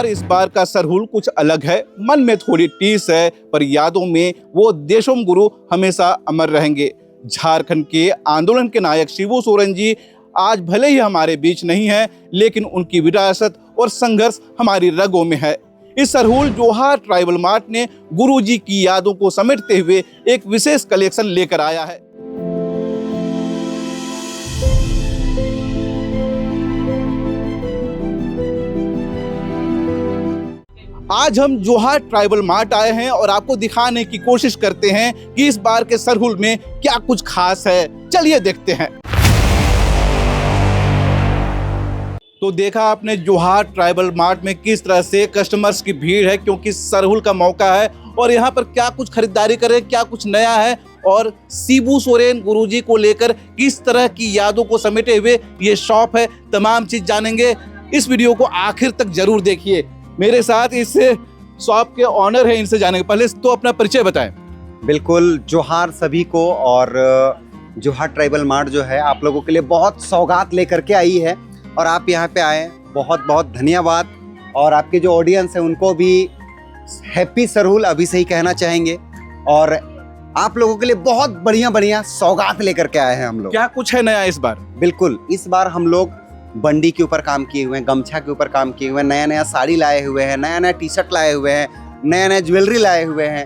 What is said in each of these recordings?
यार इस बार का सरहुल कुछ अलग है। मन में थोड़ी टीस है, पर यादों में वो देशम गुरु हमेशा अमर रहेंगे। झारखंड के आंदोलन के नायक शिबू सोरेन जी आज भले ही हमारे बीच नहीं है, लेकिन उनकी विरासत और संघर्ष हमारी रगों में है। इस सरहुल जोहार ट्राइबल मार्ट ने गुरुजी की यादों को समेटते हुए एक विशेष कलेक्शन लेकर आया है। आज हम जोहार ट्राइबल मार्ट आए हैं और आपको दिखाने की कोशिश करते हैं कि इस बार के सरहुल में क्या कुछ खास है। चलिए देखते हैं। तो देखा आपने जोहार ट्राइबल मार्ट में किस तरह से कस्टमर्स की भीड़ है, क्योंकि सरहुल का मौका है और यहाँ पर क्या कुछ खरीदारी करें, क्या कुछ नया है और शिबू सोरेन गुरुजी को लेकर किस तरह की यादों को समेटे हुए ये शॉप है। तमाम चीज जानेंगे। इस वीडियो को आखिर तक जरूर देखिए। मेरे साथ इस शॉप के ऑनर हैं, इनसे जानेंगे। पहले तो अपना परिचय बताएं। बिल्कुल, जोहार सभी को। और जोहार ट्राइबल मार्ट जो है आप लोगों के लिए बहुत सौगात लेकर के आई है और आप यहाँ पे आए, बहुत बहुत धन्यवाद। और आपके जो ऑडियंस है उनको भी हैप्पी सरहुल अभी से ही कहना चाहेंगे। और आप लोगों के लिए बहुत बढ़िया बढ़िया सौगात लेकर के आए हैं हम लोग। क्या कुछ है नया इस बार? बिल्कुल, इस बार हम लोग बंडी के ऊपर काम किए हुए हैं, गमछा के ऊपर काम किए हुए हैं, नया नया साड़ी लाए हुए हैं, नया नया टी शर्ट लाए हुए हैं, नया नया ज्वेलरी लाए हुए हैं।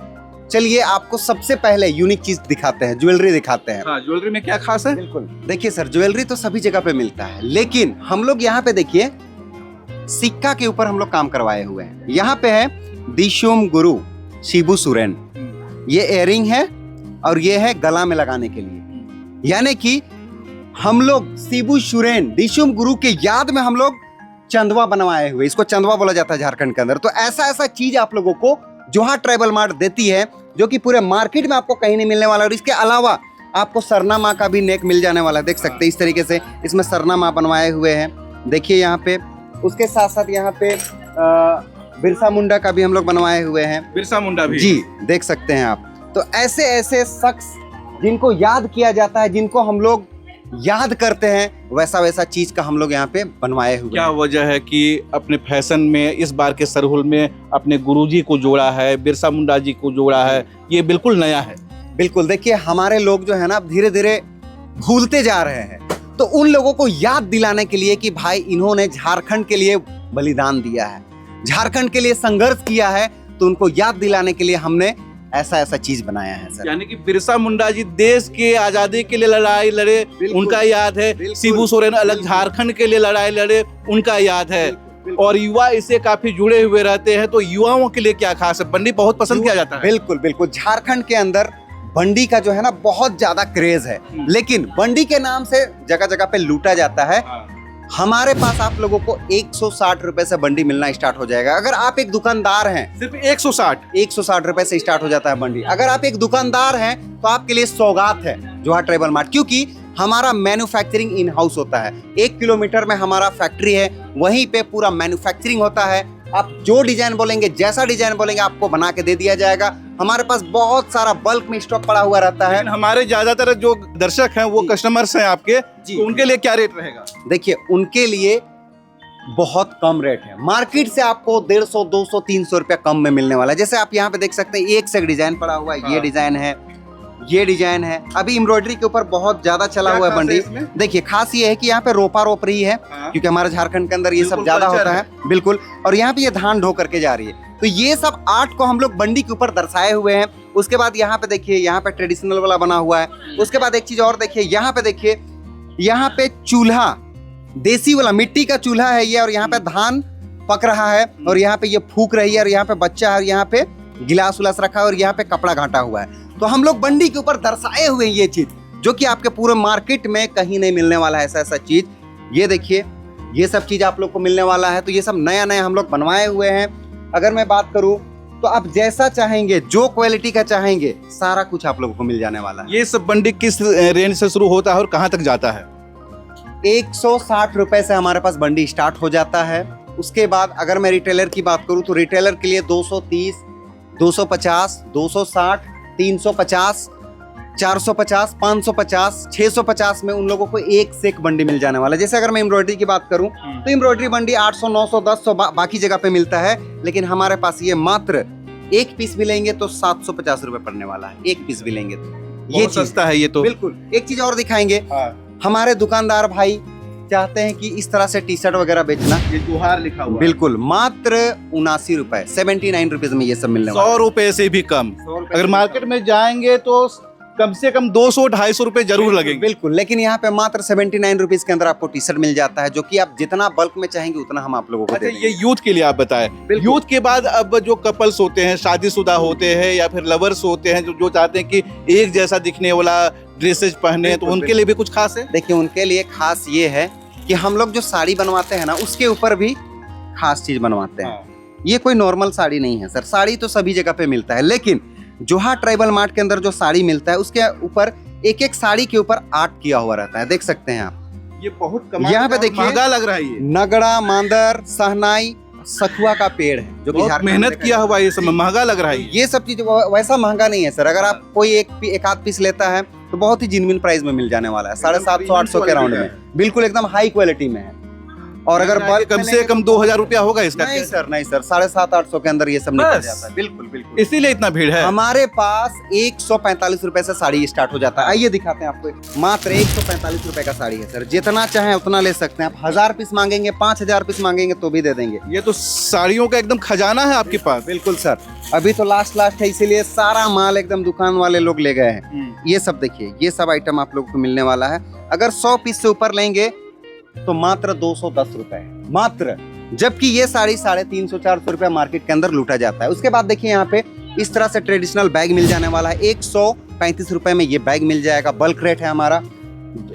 चलिए आपको सबसे पहले यूनिक चीज दिखाते हैं, ज्वेलरी दिखाते हैं। हाँ, ज्वेलरी में क्या खास है? बिल्कुल, देखिए सर, ज्वेलरी तो सभी जगह पे मिलता है, लेकिन हम लोग यहाँ पे देखिए सिक्का के ऊपर हम लोग काम करवाए हुए हैं। यहाँ पे है दिशुम गुरु शिबू सोरेन। ये इयररिंग है और ये है गला में लगाने के लिए। यानी कि हम लोग शिबू सोरेन दिशुम गुरु के याद में हम लोग चंदवा बनवाए हुए, इसको चंदवा बोला जाता है झारखंड के अंदर। तो ऐसा ऐसा चीज आप लोगों को जोहार ट्राइबल मार्ट देती है, जो कि पूरे मार्केट में आपको कहीं नहीं मिलने वाला। और इसके अलावा आपको सरना माँ का भी नेक मिल जाने वाला है। देख सकते हैं इस तरीके से इसमें सरना माँ बनवाए हुए हैं। देखिए यहाँ पे, उसके साथ साथ यहाँ पे बिरसा मुंडा का भी हम लोग बनवाए हुए हैं। बिरसा मुंडा भी जी, देख सकते हैं आप। तो ऐसे ऐसे शख्स जिनको याद किया जाता है, जिनको हम लोग याद करते हैं, वैसा वैसा चीज का हम लोग यहाँ पे बनवाए हुए। क्या वजह है कि अपने फैशन में इस बार के सरहुल में अपने गुरुजी को जोड़ा है, बिरसा मुंडा जी को जोड़ा है? ये बिल्कुल नया है। बिल्कुल, देखिए हमारे लोग जो है ना धीरे धीरे भूलते जा रहे हैं, तो उन लोगों को याद दिलाने के लिए कि भाई इन्होंने झारखंड के लिए बलिदान दिया है, झारखंड के लिए संघर्ष किया है, तो उनको याद दिलाने के लिए हमने ऐसा ऐसा चीज बनाया है सर। यानी कि बिरसा मुंडा जी देश के आजादी के लिए लड़ाई लड़े, उनका याद है। शिबू सोरेन अलग झारखंड के लिए लड़ाई लड़े, उनका याद है। और युवा इससे काफी जुड़े हुए रहते हैं, तो युवाओं के लिए क्या खास है? बंडी बहुत पसंद किया जाता है। बिल्कुल बिल्कुल, झारखंड के अंदर बंडी का जो है ना बहुत ज्यादा क्रेज है, लेकिन बंडी के नाम से जगह जगह पे लूटा जाता है। हमारे पास आप लोगों को 160 रुपए से बंडी मिलना स्टार्ट हो जाएगा। अगर आप एक दुकानदार हैं, सिर्फ 160 रुपए से स्टार्ट हो जाता है बंडी। अगर आप एक दुकानदार हैं तो आपके लिए सौगात है जोहार ट्राइबल मार्ट, क्योंकि हमारा मैन्युफैक्चरिंग इन हाउस होता है। 1 किलोमीटर में हमारा फैक्ट्री है, वहीं पे पूरा मैन्युफैक्चरिंग होता है। आप जो डिजाइन बोलेंगे, जैसा डिजाइन बोलेंगे, आपको बना के दे दिया जाएगा। हमारे पास बहुत सारा बल्क में स्टॉक पड़ा हुआ रहता है। हमारे ज्यादातर जो दर्शक हैं वो कस्टमर्स हैं आपके, तो उनके लिए क्या रेट रहेगा? देखिए उनके लिए बहुत कम रेट है। मार्केट से आपको 150, 200, 300 रुपया कम में मिलने वाला है। जैसे आप यहाँ पे देख सकते हैं एक से एक डिजाइन पड़ा हुआ है। ये डिजाइन है, ये डिजाइन है। अभी एम्ब्रॉयडरी के ऊपर बहुत ज्यादा चला हुआ है बंडी। देखिए खास ये है कि यहाँ पे रोपा रोप रही है, क्योंकि हमारे झारखंड के अंदर ये सब ज्यादा होता है। बिल्कुल, और यहाँ पे ये धान ढो करके जा रही है। तो ये सब आर्ट को हम लोग बंडी के ऊपर दर्शाए हुए हैं। उसके बाद यहाँ पे देखिए, यहाँ पे ट्रेडिशनल वाला बना हुआ है। उसके बाद एक चीज और देखिए, यहाँ पे देखिए, यहाँ पे चूल्हा, देसी वाला मिट्टी का चूल्हा है ये, और यहाँ पे धान पक रहा है, और यहाँ पे ये फूक रही है, और यहाँ पे बच्चा है, और यहाँ पे गिलास उलास रखा है, और यहाँ पे कपड़ा घाटा हुआ है। तो हम लोग बंडी के ऊपर दर्शाए हुए हैं ये चीज, जो कि आपके पूरे मार्केट में कहीं नहीं मिलने वाला है। ऐसा ऐसा चीज ये देखिए, ये सब चीज आप लोग को मिलने वाला है। तो ये सब नया नया हम लोग बनवाए हुए हैं। अगर मैं बात करूं तो आप जैसा चाहेंगे, जो क्वालिटी का चाहेंगे, सारा कुछ आप लोगों को मिल जाने वाला है। ये सब बंडी किस रेंज से शुरू होता है और कहां तक जाता है? 160 रुपए से हमारे पास बंडी स्टार्ट हो जाता है। उसके बाद अगर मैं रिटेलर की बात करूं तो रिटेलर के लिए 230, 250, 260, 350, 450, 550, 650 में उन लोगों को एक से एक बंडी मिल जाने वाला है। जैसे अगर मैं एम्ब्रॉयडरी की बात करूं तो एम्ब्रॉयडरी बंडी 800, 900, 1000 बाकी जगह पे मिलता है, लेकिन हमारे पास ये मात्र एक पीस भी लेंगे तो 750 रुपए पड़ने वाला है। एक पीस भी लेंगे तो ये बहुत सस्ता है ये तो। बिल्कुल। एक चीज और दिखाएंगे, हाँ। हमारे दुकानदार भाई चाहते हैं कि इस तरह से टी शर्ट वगैरह बेचना, ये जोहार लिखा हुआ है। बिल्कुल मात्र 79 रुपए, 79 रुपीज में ये सब मिलने वाला 100 रुपए से भी कम। 100 रुपए अगर से मार्केट कम। में जाएंगे तो कम से कम 200-250 रुपए जरूर लगेंगे। बिल्कुल, लेकिन यहाँ पे मात्र 79 रुपीज के अंदर आपको टी शर्ट मिल जाता है, जो कि आप जितना बल्क में चाहेंगे उतना हम आप लोगों को दे अच्छा, देंगे। ये यूथ के लिए आप बताएं। बिल्कुल। यूथ के बाद अब जो कपल्स होते हैं, शादीशुदा होते हैं या फिर लवर्स होते हैं, जो चाहते हैं कि एक जैसा दिखने वाला ड्रेसेज पहने, तो बिल्कुल, उनके लिए भी कुछ खास है। देखिए, उनके लिए खास ये है कि हम लोग जो साड़ी बनवाते हैं ना, उसके ऊपर भी खास चीज बनवाते हैं। ये कोई नॉर्मल साड़ी नहीं है सर, साड़ी तो सभी जगह पे मिलता है, लेकिन जोहा ट्राइबल मार्ट के अंदर जो साड़ी मिलता है उसके ऊपर एक एक साड़ी के ऊपर आर्ट किया हुआ रहता है, देख सकते हैं आप। ये बहुत कमाल यहाँ पे का, देखिए, महंगा लग रहा है ये। नगड़ा, मांदर, सहनाई, सखुआ का पेड़ है, जो कि बहुत झारखंड में मेहनत देखा किया जाता हुआ है। ये सब, महंगा लग रहा है ये। ये सब चीज वैसा महंगा नहीं है सर। अगर आप कोई एक आध पीस लेता है तो बहुत ही जेन्युइन प्राइस में मिल जाने वाला है, 750-800 के राउंड में, बिल्कुल एकदम हाई क्वालिटी में है। और अगर बल्क कम से कम 2000 रुपया होगा इसका। नहीं सर, नहीं सर, 750-800 के अंदर ये सब निकल बस। जाता है। बिल्कुल बिल्कुल, इसीलिए इतना भीड़ है। हमारे पास 145 रुपए से साड़ी स्टार्ट हो जाता है। आइए दिखाते हैं आपको, मात्र 145 रुपए का साड़ी है सर। जितना चाहे उतना ले सकते हैं आप। 1000 पीस मांगेंगे, 5000 पीस मांगेंगे तो भी दे देंगे। ये तो साड़ियों का एकदम खजाना है आपके पास। बिल्कुल सर, अभी तो लास्ट है, इसीलिए सारा माल एकदम दुकान वाले लोग ले गए हैं। ये सब देखिए, ये सब आइटम आप लोगों को मिलने वाला है। अगर 100 पीस से ऊपर लेंगे तो मात्र 210 रुपए मात्र, जबकि ये साड़ी 350-400 रुपया मार्केट के अंदर लूटा जाता है। उसके बाद देखिए, यहाँ पे इस तरह से ट्रेडिशनल बैग मिल जाने वाला है। 135 रुपए में ये बैग मिल जाएगा। बल्क रेट है हमारा।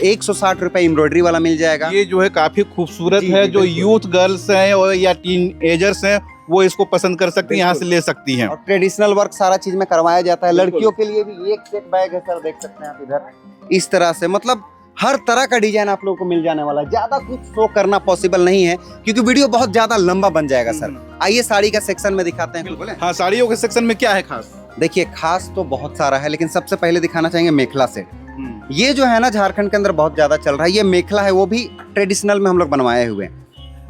160 रुपए एम्ब्रॉयडरी वाला मिल जाएगा। ये जो है काफी खूबसूरत जी, है। जी, जो बिल्कुल। यूथ गर्ल्स हैं और या टीन एजर्स हैं, वो इसको पसंद कर सकती हैं, यहाँ से ले सकती हैं। और ट्रेडिशनल वर्क सारा चीज में करवाया जाता है। बिल्कुल। लड़कियों के लिए भी एक से एक बैग है सर, देख सकते हैं आप इधर। इस तरह से मतलब हर तरह का डिजाइन आप लोगों को मिल जाने वाला है। ज्यादा कुछ शो करना पॉसिबल नहीं है क्योंकि वीडियो बहुत ज्यादा लंबा बन जाएगा सर। आइए साड़ी का सेक्शन में दिखाते हैं कुछ। हाँ, साड़ियों के सेक्शन में क्या है खास? देखिए, खास तो बहुत सारा है, लेकिन सबसे पहले दिखाना चाहेंगे मेखला सेट। ये जो है ना, झारखंड के अंदर बहुत ज्यादा चल रहा है। ये मेखला है, वो भी ट्रेडिशनल में हम लोग बनवाए हुए हैं।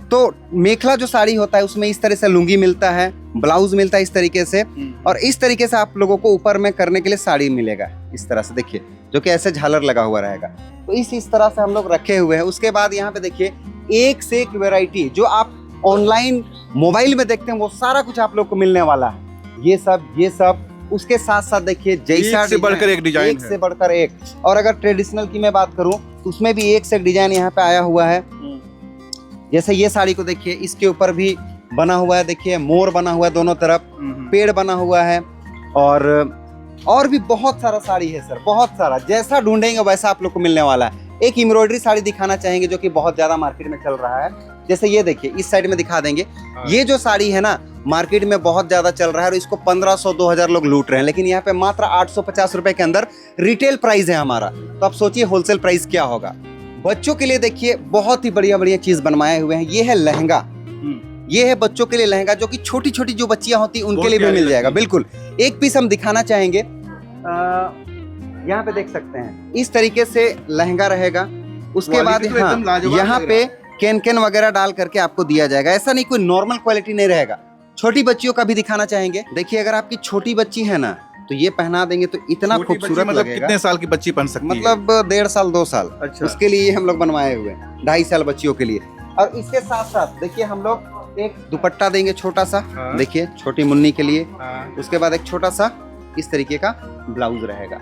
तो मेखला जो साड़ी होता है उसमें इस तरह से लुंगी मिलता है, ब्लाउज मिलता है इस तरीके से, और इस तरीके से आप लोगों को ऊपर में करने के लिए साड़ी मिलेगा इस तरह से, देखिए, जो कि ऐसे झालर लगा हुआ रहेगा। तो इस तरह से हम लोग रखे हुए हैं। उसके बाद यहाँ पे देखिए, एक से एक वैरायटी जो आप ऑनलाइन मोबाइल में देखते हैं वो सारा कुछ आप लोग को मिलने वाला है। ये सब उसके साथ साथ देखिए, जैसा एक से बढ़कर एक डिजाइन एक से बढ़कर एक। और अगर ट्रेडिशनल की मैं बात करूं तो उसमें भी एक से एक डिजाइन यहाँ पे आया हुआ है। जैसे ये साड़ी को देखिए, इसके ऊपर भी बना हुआ है, देखिए मोर बना हुआ है दोनों तरफ, पेड़ बना हुआ है, और भी बहुत सारा साड़ी है सर, बहुत सारा। जैसा ढूंढेंगे वैसा आप लोग को मिलने वाला है। एक एम्ब्रॉयडरी साड़ी दिखाना चाहेंगे जो कि बहुत ज्यादा मार्केट में चल रहा है। जैसे ये देखिए, इस साइड में दिखा देंगे। ये जो साड़ी है ना, मार्केट में बहुत ज्यादा चल रहा है और इसको 1500-2000 लोग लूट रहे हैं, लेकिन यहाँ पे मात्र 850 रुपए के अंदर रिटेल प्राइस है हमारा। तो आप सोचिए होलसेल प्राइस क्या होगा। बच्चों के लिए देखिए, बहुत ही बढ़िया बढ़िया चीज बनवाए हुए हैं। ये है लहंगा, ये है बच्चों के लिए लहंगा, जो कि छोटी छोटी जो बच्चियां होती हैं उनके लिए भी मिल जाएगा। बिल्कुल, एक पीस हम दिखाना चाहेंगे। यहाँ पे देख सकते हैं, इस तरीके से लहंगा रहेगा। उसके बाद यहाँ पे कैन वगैरह डाल करके आपको दिया जाएगा। ऐसा नहीं कोई नॉर्मल क्वालिटी नहीं रहेगा। छोटी बच्चियों का भी दिखाना चाहेंगे। देखिए, अगर आपकी छोटी बच्ची है ना, तो ये पहना देंगे तो इतना खूबसूरत मतलब लगेगा। कितने साल की बच्ची पहन सकती है? मतलब 1.5 साल 2 साल। अच्छा। उसके लिए ये हम लोग बनवाए हुए हैं, 2.5 साल बच्चियों के लिए। और इसके साथ साथ देखिए, हम लोग एक दुपट्टा देंगे छोटा सा। हाँ। देखिए, छोटी मुन्नी के लिए। हाँ। उसके बाद एक छोटा सा इस तरीके का ब्लाउज रहेगा।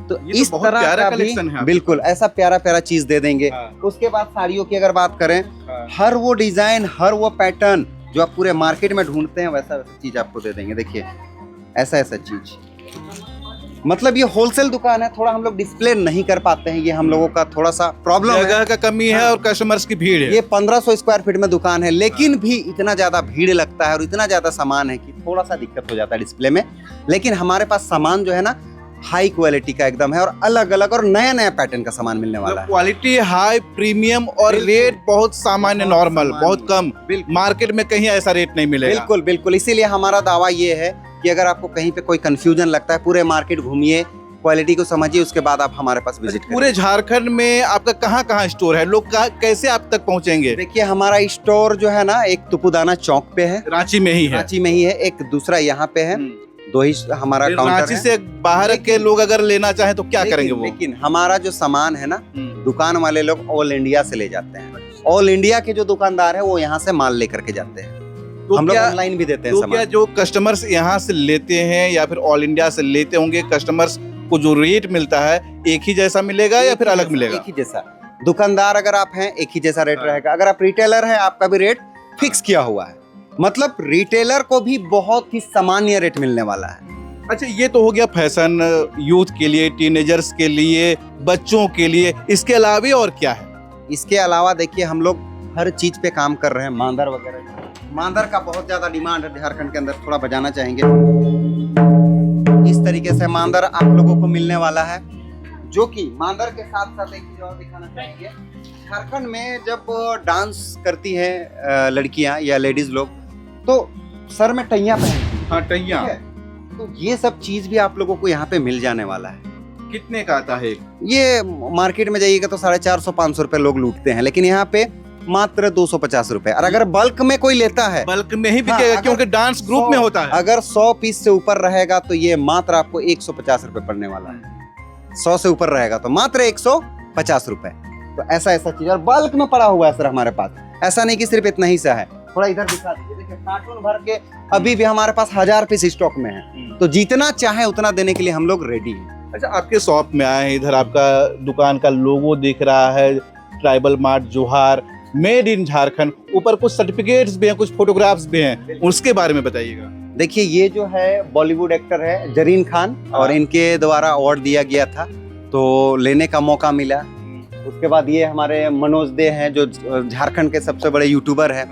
तो ये तो इस बहुत तरह प्यारा का भी कलेक्शन है आपके बिल्कुल ऐसा प्यारा प्यारा चीज दे देंगे। हाँ। उसके बाद साड़ियों की अगर बात करें, हाँ। हर वो डिजाइन, हर वो पैटर्न जो आप पूरे मार्केट में ढूंढते हैं, वैसा वैसा चीज आपको दे देंगे। देखिए, ऐसा चीज। मतलब ये होलसेल दुकान है, थोड़ा हम लोग डिस्प्ले नहीं कर पाते हैं, ये हम लोगों का थोड़ा सा प्रॉब्लम है। जगह का कमी है और कस्टमर्स की भीड़ है। ये 1500 स्क्वायर फीट में दुकान है, लेकिन भी इतना ज्यादा भीड़ लगता है और इतना ज्यादा सामान है कि थोड़ा सा दिक्कत हो जाता है डिस्प्ले में। लेकिन हमारे पास सामान जो है ना, हाई क्वालिटी का एकदम है, और अलग अलग और नया नया पैटर्न का सामान मिलने वाला है। क्वालिटी हाई, प्रीमियम, और बिल्कुल। रेट बहुत सामान्य, नॉर्मल, बहुत कम। बिल्कुल मार्केट में कहीं ऐसा रेट नहीं मिलेगा। बिल्कुल बिल्कुल। इसीलिए हमारा दावा ये है कि अगर आपको कहीं पे कोई कंफ्यूजन लगता है, पूरे मार्केट घूमिए, क्वालिटी को समझिए, उसके बाद आप हमारे पास विजिट करें। पूरे झारखंड में आपका कहाँ कहाँ स्टोर है, लोग कैसे आप तक पहुँचेंगे? देखिए हमारा स्टोर जो है ना, एक तुपुदाना चौक पे है, रांची में ही है। रांची में ही है, एक दूसरा यहाँ पे है, दो ही हमारा काउंटर रांची है। से बाहर के लोग अगर लेना चाहें तो क्या करेंगे वो? लेकिन हमारा जो सामान है ना, दुकान वाले लोग ऑल इंडिया से ले जाते हैं। ऑल इंडिया के जो दुकानदार है वो यहाँ से माल लेकर के जाते हैं। तो हम लोग क्या ऑनलाइन भी देते हैं तो सामान। क्या जो कस्टमर्स यहाँ से लेते हैं या फिर ऑल इंडिया से लेते होंगे, कस्टमर्स को जो रेट मिलता है एक ही जैसा मिलेगा या फिर अलग मिलेगा? एक ही जैसा। दुकानदार अगर आप हैं, एक ही जैसा रेट रहेगा। अगर आप रिटेलर हैं, आपका भी रेट फिक्स किया हुआ है। मतलब रिटेलर को भी बहुत ही सामान्य रेट मिलने वाला है। अच्छा, ये तो हो गया फैशन, यूथ के लिए, टीनेजर्स के लिए, बच्चों के लिए। इसके अलावा और क्या है? इसके अलावा देखिए हम लोग हर चीज पे काम कर रहे हैं। मांदर वगैरह, मांदर का बहुत ज्यादा डिमांड है झारखंड के अंदर, थोड़ा बजाना चाहेंगे। इस तरीके से मांदर आप लोगों को मिलने वाला है, जो कि मांदर के साथ साथ एक चीज और दिखाना चाहेंगे। झारखंड में जब डांस करती है लड़कियां या लेडीज लोग, तो सर में टैया पहनती हैं। हाँ, टैया। तो ये सब चीज भी आप लोगों को यहाँ पे मिल जाने वाला है। कितने का आता है? ये मार्केट में जाइएगा तो 450-500 रुपए लोग लूटते हैं, लेकिन यहाँ पे मात्र 250 रुपए। और अगर बल्क में कोई लेता है, बल्क में ही बिकेगा। हाँ, क्योंकि डांस ग्रुप में होता है। अगर 100 पीस से ऊपर रहेगा तो ये मात्र आपको 150 रुपए पड़ने वाला है। 100 से ऊपर रहेगा तो मात्र 150 रुपए। तो ऐसा ऐसा चीज और बल्क में पड़ा हुआ है सर हमारे पास। ऐसा नहीं कि सिर्फ इतना ही सा है। थोड़ा इधर दिखा दीजिए, देखिए कार्टून भर के अभी भी हमारे पास 1000 पीस स्टॉक में है। तो जितना चाहे उतना देने के लिए हम लोग रेडी हैं। अच्छा, आपके शॉप में आए हैं, इधर आपका दुकान का लोगो दिख रहा है, ट्राइबल मार्ट जोहार, मेड इन झारखंड। ऊपर कुछ सर्टिफिकेट्स भी हैं, कुछ फोटोग्राफ्स भी हैं, उसके बारे में बताइएगा। देखिए ये जो है बॉलीवुड एक्टर है जरीन खान, और इनके द्वारा अवार्ड दिया गया था तो लेने का मौका मिला। उसके बाद ये हमारे मनोज दे हैं, जो झारखंड के सबसे बड़े यूट्यूबर है।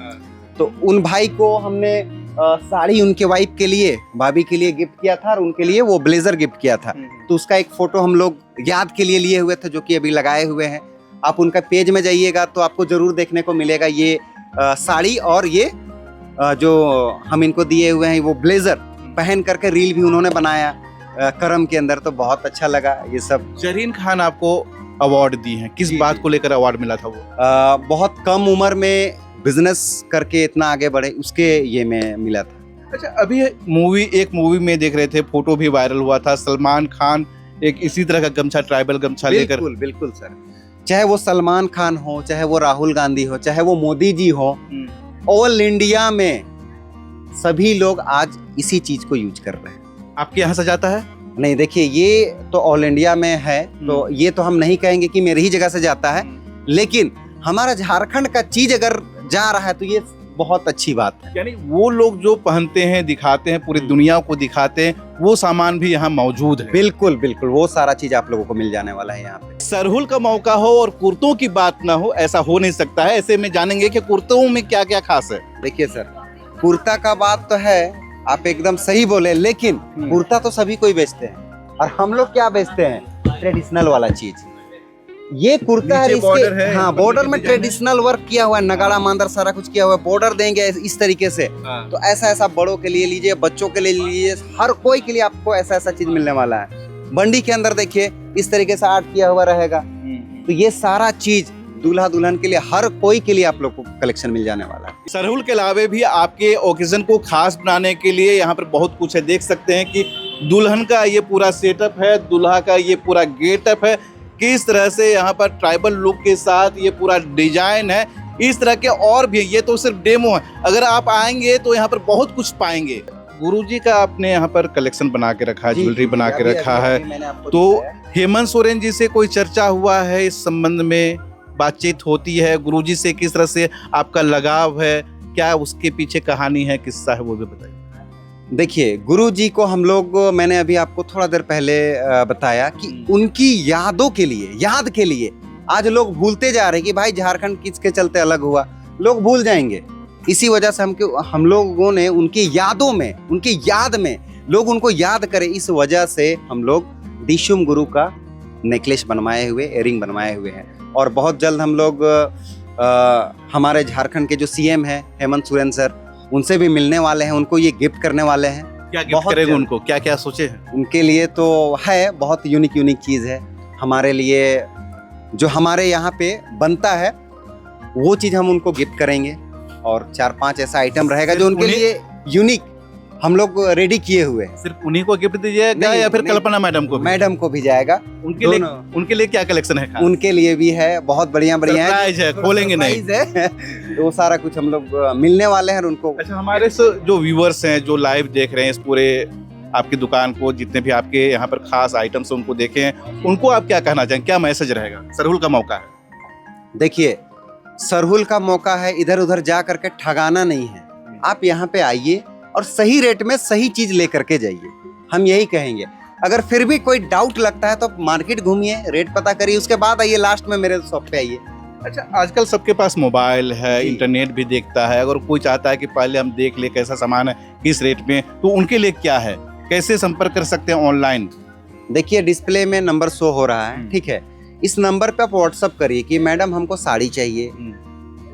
तो उन भाई को हमने साड़ी उनके वाइफ के लिए, भाभी के लिए गिफ्ट किया था, और उनके लिए वो ब्लेजर गिफ्ट किया था। तो उसका एक फोटो हम लोग याद के लिए लिए हुए थे, जो कि अभी लगाए हुए हैं। आप उनका पेज में जाइएगा तो आपको जरूर देखने को मिलेगा ये साड़ी, और ये जो हम इनको दिए हुए हैं वो ब्लेजर पहन करके रील भी उन्होंने बनाया करम के अंदर। तो बहुत अच्छा लगा ये सब। जरीन खान आपको अवार्ड दी हैं, किस बात को लेकर अवार्ड मिला था वो? बहुत कम उम्र में बिजनेस करके इतना आगे बढ़े, उसके ये में मिला था। अच्छा, अभी एक मूवी में देख रहे थे, फोटो भी वायरल हुआ था, सलमान खान एक इसी तरह का गमछा, ट्राइबल गमछा लेकर। बिल्कुल बिल्कुल सर, चाहे वो सलमान खान हो, चाहे वो राहुल गांधी हो, चाहे वो मोदी जी हो, ऑल इंडिया में सभी लोग आज इसी चीज को यूज कर रहे हैं। आपके यहाँ से जाता है? नहीं, देखिए ये तो ऑल इंडिया में है, तो ये तो हम नहीं कहेंगे कि मेरी ही जगह से जाता है, लेकिन हमारा झारखंड का चीज अगर जा रहा है तो ये बहुत अच्छी बात है। यानी वो लोग जो पहनते हैं, दिखाते हैं, पूरी दुनिया को दिखाते हैं, वो सामान भी यहाँ मौजूद है। बिल्कुल बिल्कुल, वो सारा चीज आप लोगों को मिल जाने वाला है यहाँ पे। सरहुल का मौका हो और कुर्तों की बात ना हो, ऐसा हो नहीं सकता है। ऐसे में जानेंगे कि कुर्तों में क्या क्या खास है। देखिए सर, कुर्ता का बात तो है, आप एकदम सही बोले, लेकिन कुर्ता तो सभी कोई बेचते हैं, और हम लोग क्या बेचते हैं? ट्रेडिशनल वाला चीज। ये कुर्ता है, बॉर्डर है, हाँ बॉर्डर में ट्रेडिशनल वर्क किया हुआ है, नगाड़ा मांदर सारा कुछ किया हुआ है। बॉर्डर देंगे इस तरीके से, तो ऐसा ऐसा बड़ों के लिए लीजिए, बच्चों के लिए लीजिए, हर कोई के लिए आपको ऐसा ऐसा चीज मिलने वाला है। बंडी के अंदर देखिए इस तरीके से आर्ट किया हुआ रहेगा। तो ये सारा चीज दूल्हा दुल्हन के लिए, हर कोई के लिए आप लोग को कलेक्शन मिल जाने वाला है। सरहुल के अलावे भी आपके ओकेजन को खास बनाने के लिए यहाँ पर बहुत कुछ है। देख सकते हैं कि दुल्हन का ये पूरा सेटअप है, दूल्हा का ये पूरा गेटअप है, किस तरह से यहाँ पर ट्राइबल लुक के साथ ये पूरा डिजाइन है। इस तरह के और भी, ये तो सिर्फ डेमो है, अगर आप आएंगे तो यहाँ पर बहुत कुछ पाएंगे। गुरुजी का आपने यहाँ पर कलेक्शन बना के रखा है, ज्वेलरी बना के रखा है। तो हेमंत सोरेन जी से कोई चर्चा हुआ है, इस संबंध में बातचीत होती है? गुरुजी से किस तरह से आपका लगाव है, क्या उसके पीछे कहानी है, किस्सा है, वो भी बताइए। देखिए गुरु जी को हम लोग, मैंने अभी आपको थोड़ा देर पहले बताया कि उनकी यादों के लिए, याद के लिए आज लोग भूलते जा रहे हैं कि भाई झारखंड किसके चलते अलग हुआ, लोग भूल जाएंगे। इसी वजह से हम लोगों ने उनकी यादों में, उनकी याद में लोग उनको याद करें, इस वजह से हम लोग दिशुम गुरु का नेकलेस बनवाए हुए, इयरिंग बनवाए हुए हैं। और बहुत जल्द हम लोग हमारे झारखंड के जो सीएम है हेमंत सोरेन सर, उनसे भी मिलने वाले हैं, उनको ये गिफ्ट करने वाले हैं। क्या गिफ्ट बहुत करेंगे जल्द। उनको, क्या क्या सोचे हैं? उनके लिए तो है बहुत यूनिक चीज़ है हमारे लिए, जो हमारे यहाँ पे बनता है वो चीज़ हम उनको गिफ्ट करेंगे, और 4-5 ऐसा आइटम रहेगा जो उनके उन्हें- लिए यूनिक हम लोग रेडी किए हुए हैं। सिर्फ उन्हीं को गिफ्ट दीजिएगा नहीं, या फिर नहीं। कल्पना मैडम को भी? मैडम को भी जाएगा, उनके लिए दोनों। उनके लिए क्या कलेक्शन है? उनके लिए भी है, बहुत बढ़िया बढ़िया सरप्राइज है, खोलेंगे नहीं। सरप्राइज है। वो सारा कुछ हम लोग मिलने वाले हैं उनको। अच्छा, हमारे जो व्यूअर्स हैं जो लाइव देख रहे हैं इस पूरे आपकी दुकान को, जितने भी आपके यहाँ पर खास आइटम्स उनको देखे हैं, उनको आप क्या कहना चाहेंगे, क्या मैसेज रहेगा? सरहुल का मौका है। देखिए, सरहुल का मौका है, इधर उधर जा करके ठगाना नहीं है। आप यहाँ पे आइए और सही रेट में सही चीज लेकर के जाइए, हम यही कहेंगे। अगर फिर भी कोई डाउट लगता है तो मार्केट घूमिए, रेट पता करिए, उसके बाद आइए, लास्ट में मेरे शॉप पे आइए। अच्छा, आजकल सबके पास मोबाइल है, जी। इंटरनेट भी देखता है, अगर कोई चाहता है कि पहले हम देख ले कैसा सामान है, किस रेट में, तो उनके लिए क्या है, कैसे संपर्क कर सकते हैं ऑनलाइन? देखिए, डिस्प्ले में नंबर शो हो रहा है, ठीक है। इस नंबर पे आप व्हाट्सअप करिए कि मैडम हमको साड़ी चाहिए,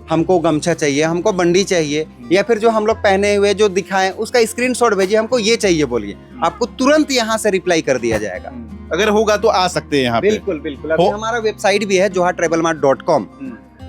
हमको गमछा चाहिए, हमको बंडी चाहिए, या फिर जो हम लोग पहने हुए जो दिखाएं उसका स्क्रीनशॉट भेजिए, हमको ये चाहिए बोलिए, आपको तुरंत यहाँ से रिप्लाई कर दिया जाएगा। अगर होगा तो आ सकते हैं यहाँ पे। बिल्कुल बिल्कुल। अभी हमारा वेबसाइट भी है johatravelmart.com,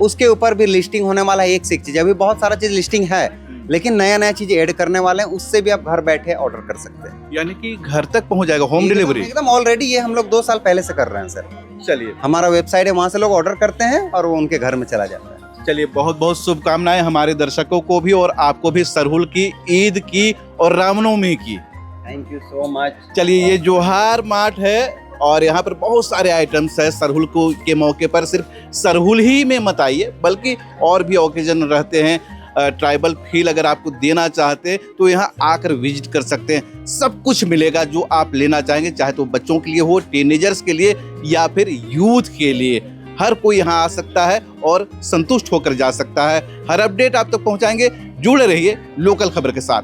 उसके ऊपर भी लिस्टिंग होने वाला है, एक से एक चीज। अभी बहुत सारा चीज लिस्टिंग है, लेकिन नया नया चीज ऐड करने वाले हैं, उससे भी आप घर बैठे ऑर्डर कर सकते हैं। यानी कि घर तक पहुंच जाएगा, होम डिलीवरी? एकदम ऑलरेडी ये हम लोग 2 साल पहले से कर रहे हैं सर। चलिए हमारा वेबसाइट है, वहाँ से लोग ऑर्डर करते हैं और वो उनके घर में चला जाता है। चलिए, बहुत बहुत शुभकामनाएं हमारे दर्शकों को भी और आपको भी सरहुल की, ईद की और रामनवमी की। Thank you so much. चलिए, ये जोहार मार्ट है और यहाँ पर बहुत सारे आइटम्स है सरहुल को के मौके पर। सिर्फ सरहुल ही में मत आइए, बल्कि और भी ओकेजन रहते हैं। ट्राइबल फील अगर आपको देना चाहते तो यहाँ आकर विजिट कर सकते हैं, सब कुछ मिलेगा जो आप लेना चाहेंगे, चाहे तो बच्चों के लिए हो, टीनेजर्स के लिए या फिर यूथ के लिए। हर कोई यहाँ आ सकता है और संतुष्ट होकर जा सकता है। हर अपडेट आप तक पहुँचाएंगे। जुड़े रहिए लोकल खबर के साथ।